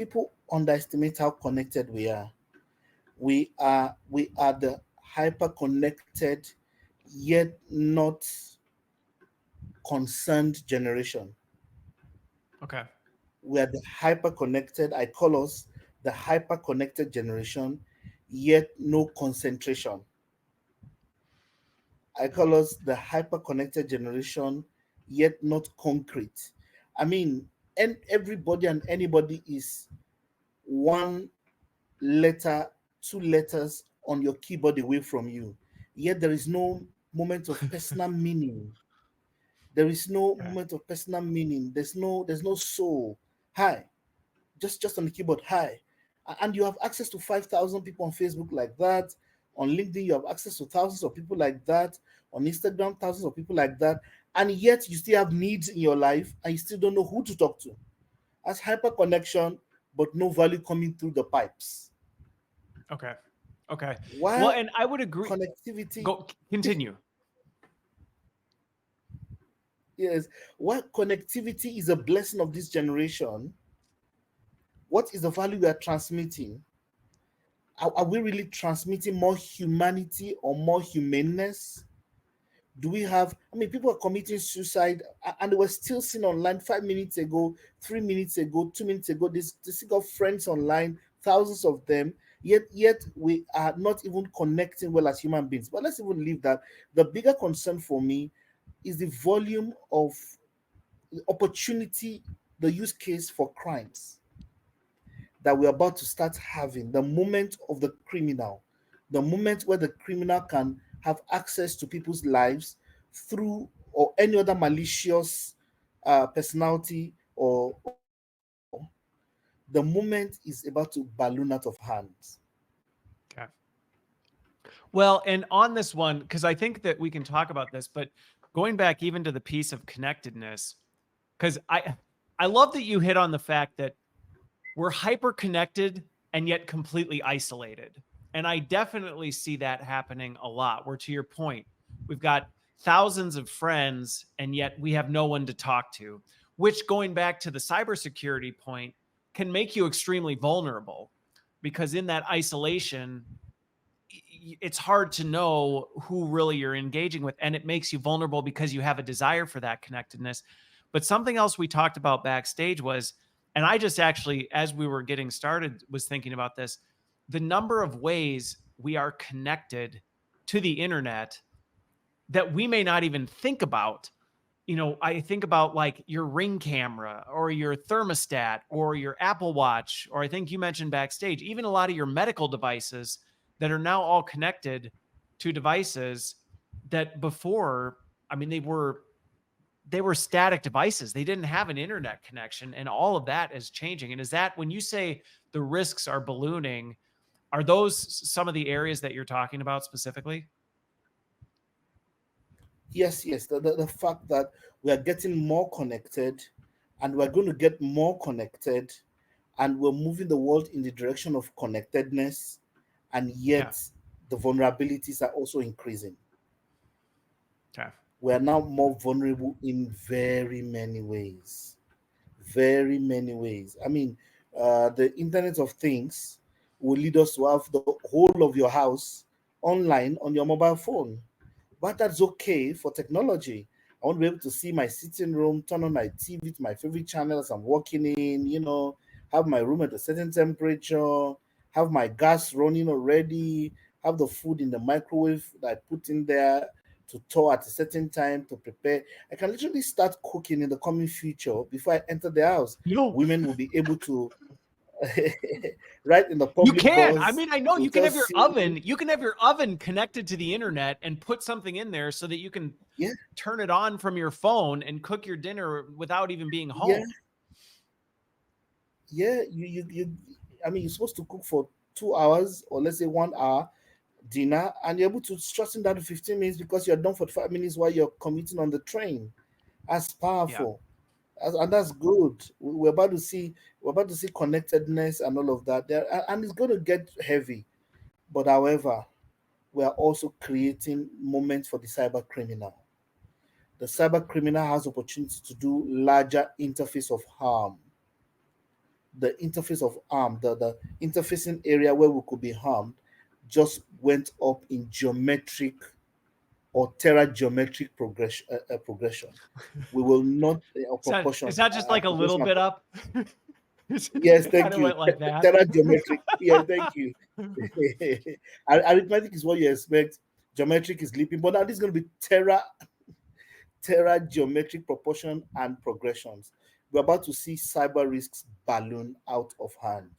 People underestimate how connected we are. We are the hyper connected yet not concerned generation. Okay. We are the hyper connected. I call us the hyper connected generation, yet no concentration. I call us the hyper connected generation, yet not concrete. I mean, and everybody and anybody is one letter, two letters on your keyboard away from you. Yet there is no moment of personal meaning. There is no Okay. moment of personal meaning. There's no soul. Hi, just on the keyboard. Hi, and you have access to 5,000 people on Facebook like that. On LinkedIn, you have access to thousands of people like that. On Instagram, thousands of people like that. And yet you still have needs in your life, and you still don't know who to talk to. That's hyper connection, but no value coming through the pipes. Okay. Okay. Well, While and I would agree. connectivity, Go continue. yes, while connectivity is a blessing of this generation, what is the value we are transmitting? Are we really transmitting more humanity or more humaneness? Do we have, I mean, people are committing suicide and they were still seen online 5 minutes ago, 3 minutes ago, 2 minutes ago. This got friends online, thousands of them. Yet we are not even connecting well as human beings. But let's even leave that. The bigger concern for me is the volume of opportunity, the use case for crimes that we're about to start having, the moment of the criminal, the moment where the criminal can have access to people's lives through or any other malicious personality, or the moment is about to balloon out of hands. Okay. Well, and on this one, because I think that we can talk about this, but going back even to the piece of connectedness, because I love that you hit on the fact that we're hyper connected and yet completely isolated. And I definitely see that happening a lot. Where to your point, we've got thousands of friends and yet we have no one to talk to, which going back to the cybersecurity point can make you extremely vulnerable because in that isolation, it's hard to know who really you're engaging with. And it makes you vulnerable because you have a desire for that connectedness. But something else we talked about backstage was, and I just actually, as we were getting started, was thinking about this the number of ways we are connected to the internet that we may not even think about. You know, I think about like your Ring camera or your thermostat or your Apple Watch, or I think you mentioned backstage, even a lot of your medical devices that are now all connected to devices that before, I mean, they were static devices. They didn't have an internet connection, and all of that is changing. And is that when you say the risks are ballooning, are those some of the areas that you're talking about specifically? Yes, the fact that we are getting more connected and we're going to get more connected and we're moving the world in the direction of connectedness, and Yeah. yet the vulnerabilities are also increasing. Okay. We are now more vulnerable in very many ways. Very many ways. I mean, the Internet of Things will lead us to have the whole of your house online on your mobile phone. But that's okay for technology. I want to be able to see my sitting room, turn on my TV to my favorite channels I'm working in, have my room at a certain temperature, have my gas running already, have the food in the microwave that I put in there to thaw at a certain time to prepare. I can literally start cooking in the coming future before I enter the house. No, Women will be able to, right in the you public can. I bus, mean, I know to you can have just your see, oven. You can have your oven connected to the internet and put something in there so that you can yeah, turn it on from your phone and cook your dinner without even being yeah, home. yeah. I mean, you're supposed to cook for 2 hours or let's say 1 hour dinner, and you're able to shorten that to 15 minutes because you're done for 5 minutes while you're commuting on the train. That's Yeah. powerful. And that's good. We're about to see connectedness and all of that there, and it's going to get heavy. But however, we are also creating moments for the cyber criminal. The cyber criminal has opportunity to do larger interface of harm. the interface of arm, the interfacing area where we could be harmed, just went up in geometric or terageometric progression. We will not It's proportions not just like a little progression. bit up. Yes, It kind thank of you. went like that. Terageometric. Yeah, thank you. Arithmetic is what you expect. Geometric is leaping, but now this is going to be terageometric proportion and progressions. We're about to see cyber risks balloon out of hand.